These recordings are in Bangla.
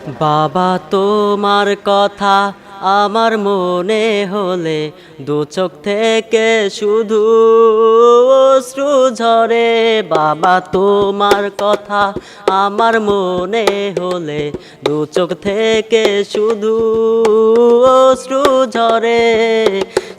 বাবা তোমার কথা আমার মনে হলে দু চোখ থেকে শুধু অশ্রু ঝরে। বাবা তোমার কথা আমার মনে হলে দু চোখ থেকে শুধু অশ্রু ঝরে।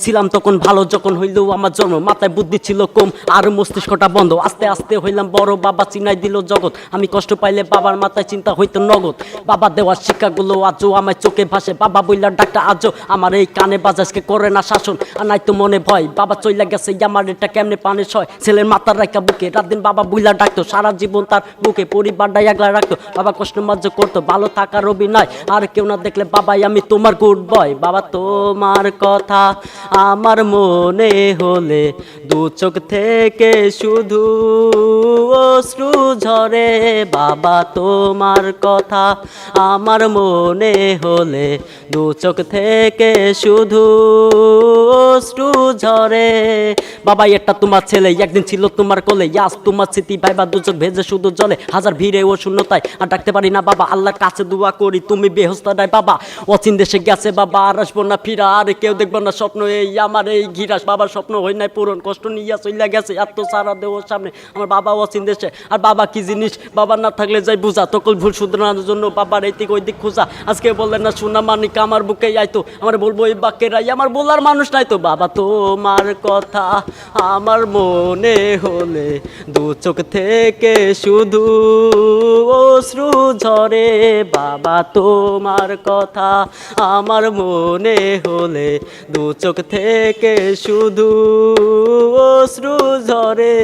ছিলাম তখন ভালো যখন হইল আমার জন্ম, মাথায় বুদ্ধি ছিল কম আর মস্তিষ্কটা বন্ধ। আস্তে আস্তে হইলাম বড়, বাবা চিনাই দিল জগৎ। আমি কষ্ট পাইলে বাবার মাথায় চিন্তা হইতো নগদ। বাবা দেওয়ার শিক্ষাগুলো আজও আমার চোখে ভাসে। বাবা বইলার ডাক্তার আজও আমার এই কানে বাজাজকে করে না শাসন। আর নাই তো মনে ভয়, বাবা চইলা গেছে আমার এটা কেমনে পানে সয়। ছেলের মাথার রাখা বুকে রাত দিন বাবা বইলা ডাকতো, সারা জীবন তার বুকে পরিবারটা একলা রাখতো। বাবা কষ্ট মার্জ করতো, ভালো থাকার অভিনয়। আর কেউ না দেখলে বাবাই আমি তোমার গুড বয়। বাবা তোমার কথা আমার মনে হলে দু চোখ থেকে শুধু অশ্রু ঝরে। বাবা তোমার কথা আমার মনে হলে দু চোখ থেকে শুধু অশ্রু ঝরে। বাবা এটা তোমার ছেলে, একদিন ছিল তোমার কোলে। আজ তোমার স্মৃতি ভাইবা দু চোখ ভেজে শুধু জলে। হাজার ভিড়ে ও শূন্যতায় আর ডাকতে পারি না বাবা। আল্লাহর কাছে দোয়া করি তুমি বেহস্তা নাই বাবা। অচিন দেশে গেছে বাবা, আর আসবো না ফিরা। আর কেউ দেখবো না স্বপ্ন এই আমার এই ঘিরাস। বাবার স্বপ্ন হই নাই পূরণ, কষ্ট নিয়ে চইলা গেছে এত সারা দেহ সামনে। আমার বাবা অচিন দেশে, আর বাবা কি জিনিস বাবা না থাকলে যাই বুঝা। তখন ভুল শুধরানোর জন্য বাবার এই দিক ওই দিক খোঁজা। আজকে বললেন না সোনা মানিক আমার বুকে আইতো, আমার বলবো এই বাক্যেরাই আমার বলার মানুষ নাই তো। বাবা তোমার কথা আমার মনে হলে দু চোখ থেকে শুধু অশ্রু ঝরে। বাবা তোমার কথা আমার মনে হলে দু চোখ থেকে শুধু অশ্রু ঝরে।